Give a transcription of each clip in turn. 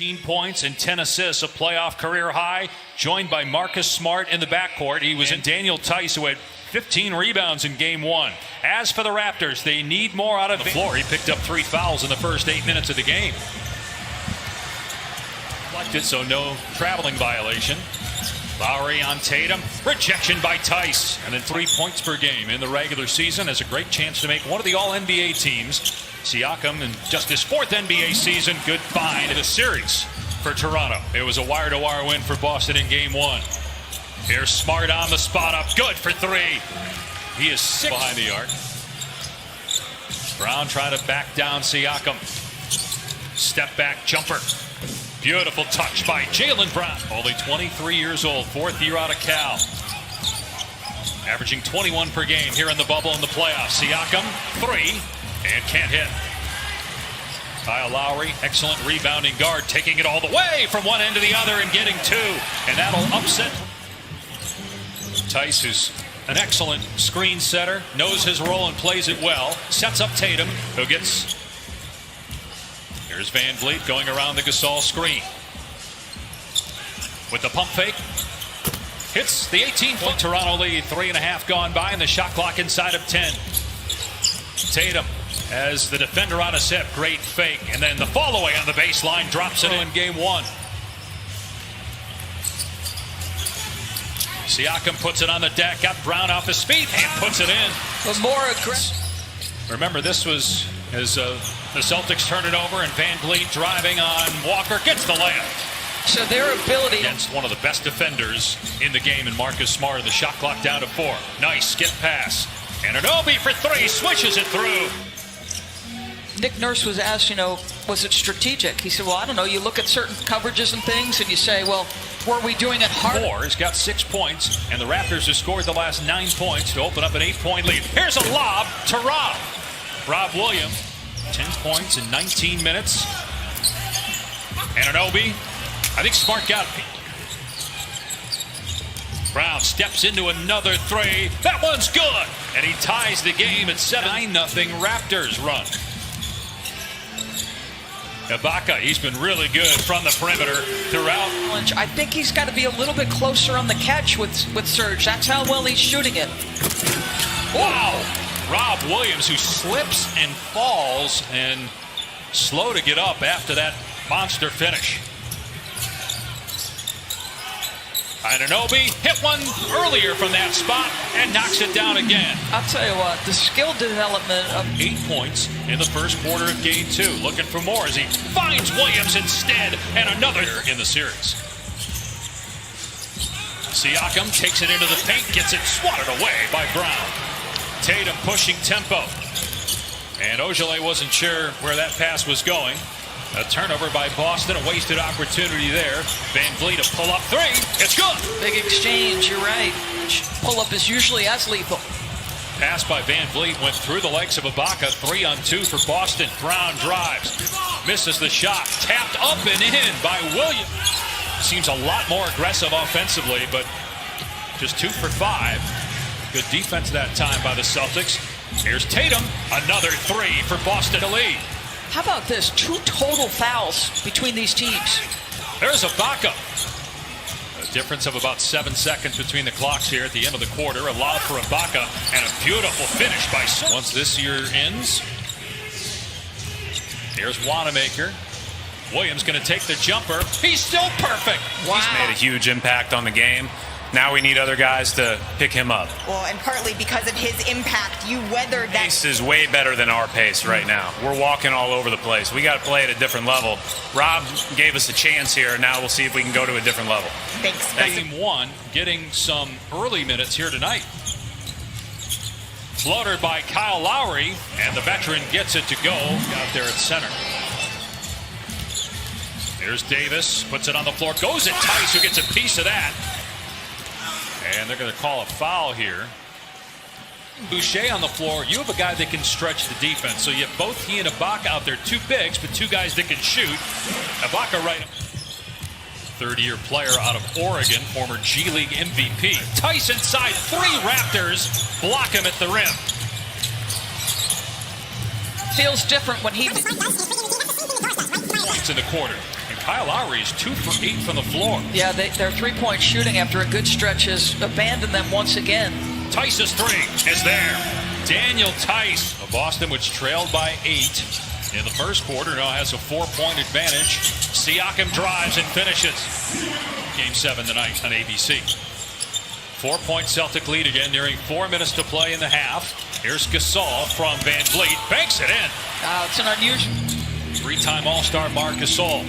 18 points and 10 assists, a playoff career high, joined by Marcus Smart in the backcourt. He was in Daniel Tice, who had 15 rebounds in game one. As for the Raptors, they need more out of the floor. He picked up 3 fouls in the first 8 minutes of the game. So no traveling violation. Lowry on Tatum, rejection by Tice, and then 3 points per game in the regular season. Has a great chance to make one of the All-NBA teams. Siakam in just his 4th NBA season. Good find in the series for Toronto. It was a wire-to-wire win for Boston in game one. Here's Smart on the spot up, good for 3. He is 6 behind the arc. Brown trying to back down Siakam. Step back jumper. Beautiful touch by Jaylen Brown. Only 23 years old, 4th year out of Cal. Averaging 21 per game here in the bubble in the playoffs. Siakam, 3, and can't hit. Kyle Lowry, excellent rebounding guard, taking it all the way from one end to the other and getting 2. And that'll upset. Tice, who's an excellent screen setter, knows his role and plays it well. Sets up Tatum, who gets... Here's Van Vliet going around the Gasol screen. With the pump fake. Hits the 18-point Toronto lead. 3.5 gone by and the shot clock inside of 10. Tatum as the defender on his hip. Great fake. And then the fall away on the baseline. Drops it in game one. Siakam puts it on the deck. Got Brown off his feet and puts it in. But more aggressive. Remember, this was as the Celtics turn it over and Van Vliet driving on Walker. Gets the layup. So their ability against one of the best defenders in the game in Marcus Smart. The shot clock down to 4. Nice skip pass. And Anunoby for 3. Switches it through. Nick Nurse was asked, was it strategic? He said, well, I don't know. You look at certain coverages and things and you say, well, were we doing it hard? Moore has got 6 points, and the Raptors have scored the last 9 points to open up an 8-point lead. Here's a lob to Rob. Rob Williams, 10 points in 19 minutes. And Anunoby, I think Smart got it. Brown steps into another 3. That one's good. And he ties the game at 7-0 Raptors run. Ibaka, he's been really good from the perimeter throughout. I think he's got to be a little bit closer on the catch with Serge. That's how well he's shooting it. Wow. Rob Williams, who slips and falls and slow to get up after that monster finish. And Anunoby hit one earlier from that spot and knocks it down again. I'll tell you what, the skill development of 8 points in the first quarter of game 2. Looking for more as he finds Williams instead, and another in the series. Siakam takes it into the paint, gets it swatted away by Brown. Tatum pushing tempo. And Ojale wasn't sure where that pass was going. A turnover by Boston, a wasted opportunity there. Van Vliet, a pull-up 3. It's good. Big exchange, you're right. Pull-up is usually as lethal. Pass by Van Vliet went through the legs of Ibaka. 3-on-2 for Boston. Brown drives. Misses the shot. Tapped up and in by Williams. Seems a lot more aggressive offensively, but just 2 for 5. Good defense that time by the Celtics. Here's Tatum. Another 3 for Boston to lead. How about this? 2 total fouls between these teams. There's Ibaka. A difference of about 7 seconds between the clocks here at the end of the quarter. Allowed for Ibaka, and a beautiful finish by Serge. Once this year ends, here's Wanamaker. Williams going to take the jumper. He's still perfect. Wow. He's made a huge impact on the game. Now we need other guys to pick him up. Well, and partly because of his impact, you weathered that. Pace is way better than our pace right now. We're walking all over the place. We got to play at a different level. Rob gave us a chance here. Now we'll see if we can go to a different level. Thanks. Game 1 getting some early minutes here tonight. Floater by Kyle Lowry, and the veteran gets it to go out there at center. Here's Davis, puts it on the floor, goes at Tice, who gets a piece of that. And they're going to call a foul here. Boucher on the floor. You have a guy that can stretch the defense. So you have both he and Ibaka out there. 2 bigs, but 2 guys that can shoot. Ibaka right. 30-year player out of Oregon, former G League MVP. Tice inside. 3 Raptors block him at the rim. Feels different when he... Points in the quarter. And Kyle Lowry is 2 for 8 from the floor. Yeah, their three-point shooting after a good stretch has abandoned them once again. Tice's three is there. Daniel Tice of Boston, which trailed by 8 in the first quarter, now has a 4-point advantage. Siakam drives and finishes. Game 7 tonight on ABC. 4-point Celtic lead again, nearing 4 minutes to play in the half. Here's Gasol from Van Vliet, banks it in. It's an unusual. 3-time All-Star Marc Gasol.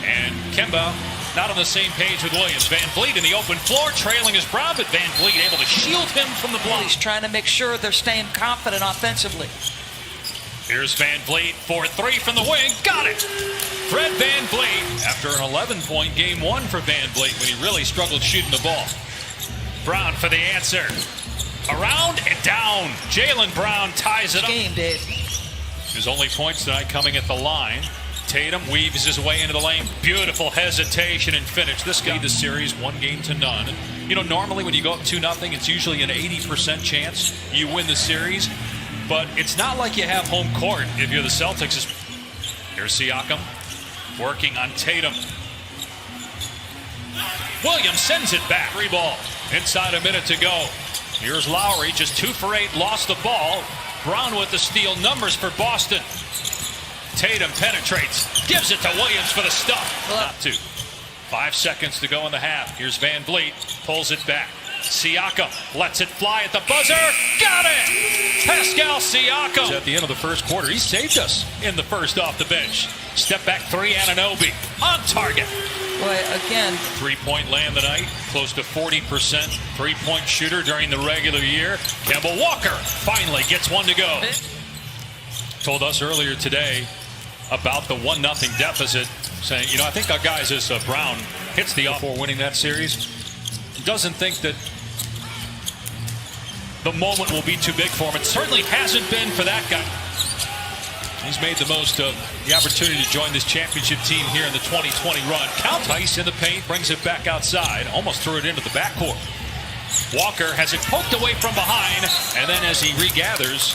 And Kemba not on the same page with Williams. Van Vliet in the open floor, trailing is Brown, but Van Vliet able to shield him from the block. He's trying to make sure they're staying confident offensively. Here's Van Vliet for 3 from the wing. Got it! Fred Van Vliet, after an 11-point game 1 for Van Vliet when he really struggled shooting the ball. Brown for the answer. Around and down. Jaylen Brown ties it up. Game, Dave. His only points tonight coming at the line. Tatum weaves his way into the lane. Beautiful hesitation and finish. This guy, the series 1-0. You know, normally when you go up 2-0, it's usually an 80% chance you win the series. But it's not like you have home court if you're the Celtics. Here's Siakam working on Tatum. Williams sends it back. 3 ball. Inside a minute to go. Here's Lowry, just 2 for 8, lost the ball. Brown with the steal, numbers for Boston. Tatum penetrates, gives it to Williams for the stop. Not 2. 5 seconds to go in the half. Here's Van Vliet, pulls it back. Siakam lets it fly at the buzzer. Got it! Pascal Siakam. At the end of the first quarter, he saved us in the first off the bench. Step back 3, Anunoby on target. Boy, again. 3-point land tonight, close to 40% 3-point shooter during the regular year. Kemba Walker finally gets one to go. Told us earlier today about the 1-0 deficit, saying, you know, I think our guys as Brown hits the off for winning that series, doesn't think that the moment will be too big for him. It certainly hasn't been for that guy. He's made the most of the opportunity to join this championship team here in the 2020 run. Count Tice in the paint, brings it back outside, almost threw it into the backcourt. Walker has it poked away from behind, and then as he regathers,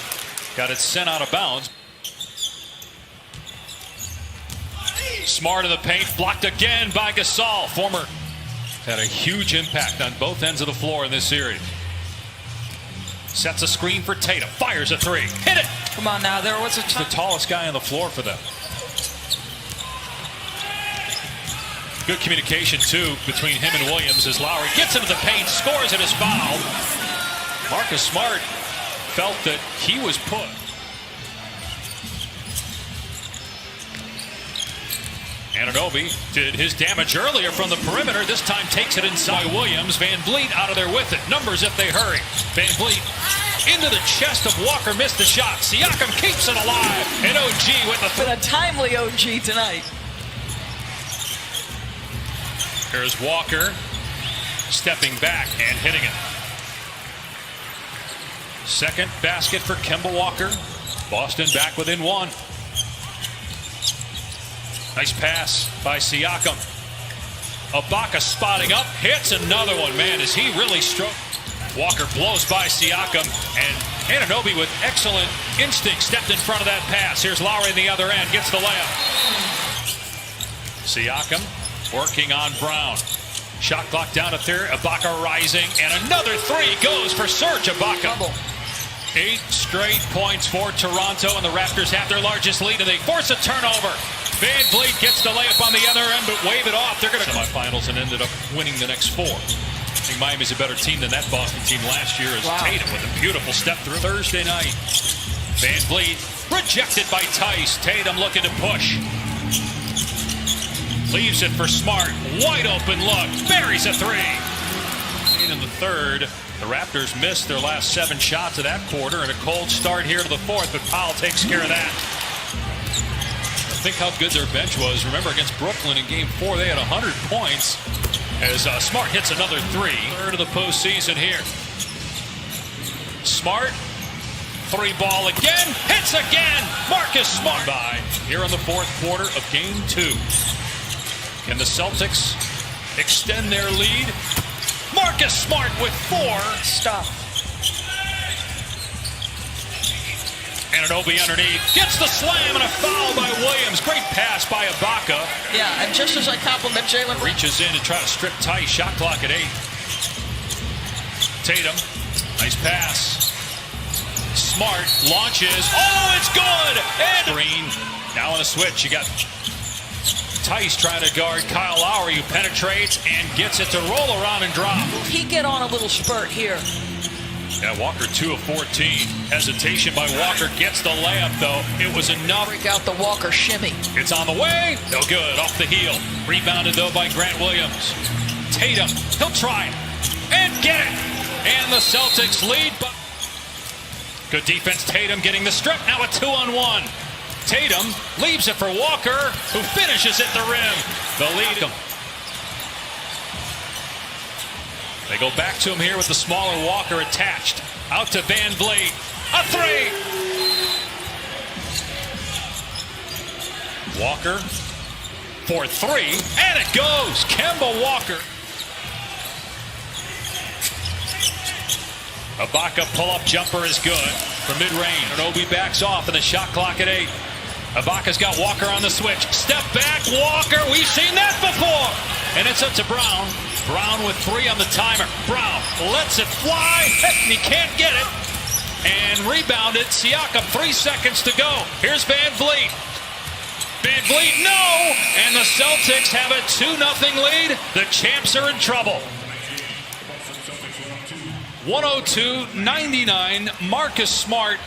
got it sent out of bounds. Smart in the paint, blocked again by Gasol. Former had a huge impact on both ends of the floor in this series. Sets a screen for Tatum, fires a 3, hit it! Come on now, there was a the tallest guy on the floor for them. Good communication, too, between him and Williams as Lowry gets into the paint, scores and is fouled. Marcus Smart felt that he was put. Anunoby did his damage earlier from the perimeter. This time takes it inside Williams. Van Vliet out of there with it. Numbers if they hurry. Van Vliet into the chest of Walker. Missed the shot. Siakam keeps it alive. And OG with the a timely OG tonight. Here's Walker stepping back and hitting it. Second basket for Kemba Walker. Boston back within 1. Nice pass by Siakam. Ibaka spotting up, hits another one. Man, is he really struck. Walker blows by Siakam, and Anunoby with excellent instinct stepped in front of that pass. Here's Lowry on the other end, gets the layup. Siakam working on Brown. Shot clock down to 3, Ibaka rising, and another 3 goes for Serge Ibaka. 8 straight points for Toronto, and the Raptors have their largest lead, and they force a turnover. Van Vliet gets the layup on the other end, but wave it off. They're going to semifinals and ended up winning the next 4. I think Miami's a better team than that Boston team last year. As Tatum with a beautiful step through. Thursday night, Van Vliet rejected by Tice. Tatum looking to push. Leaves it for Smart. Wide open look. Buries a 3. In the third, the Raptors missed their last 7 shots of that quarter, and a cold start here to the 4th, but Powell takes care of that. Think how good their bench was. Remember against Brooklyn in game 4, they had 100 points as Smart hits another 3. Third of the postseason here. Smart, 3 ball again, hits again. Marcus Smart by here in the 4th quarter of game 2. Can the Celtics extend their lead? Marcus Smart with 4. Stop. And an OB underneath. Gets the slam and a foul by Williams. Great pass by Ibaka. Yeah, and just as I compliment Jalen, Reaches in to try to strip Tice. Shot clock at 8. Tatum. Nice pass. Smart launches. Oh, it's good! And Green. Now on a switch. You got Tice trying to guard Kyle Lowry, who penetrates and gets it to roll around and drop. he get on a little spurt here. Yeah, Walker 2 of 14. Hesitation by Walker. Gets the layup, though. It was enough. Break out the Walker shimmy. It's on the way. No good. Off the heel. Rebounded, though, by Grant Williams. Tatum. He'll try it. And get it. And the Celtics lead. Good defense. Tatum getting the strip. Now a 2-on-1. Tatum leaves it for Walker, who finishes at the rim. The lead. They go back to him here with the smaller Walker attached. Out to Van Vliet. A 3! Walker for 3. And it goes. Kemba Walker. Ibaka pull-up jumper is good for mid-range. And Obi backs off and the shot clock at 8. Ibaka's got Walker on the switch. Step back, Walker. We've seen that before. And it's up to Brown. Brown with 3 on the timer. Brown lets it fly. And he can't get it. And rebounded. Siakam, 3 seconds to go. Here's Van Vliet. Van Vliet, no! And the Celtics have a 2-0 lead. The champs are in trouble. 102-99, Marcus Smart.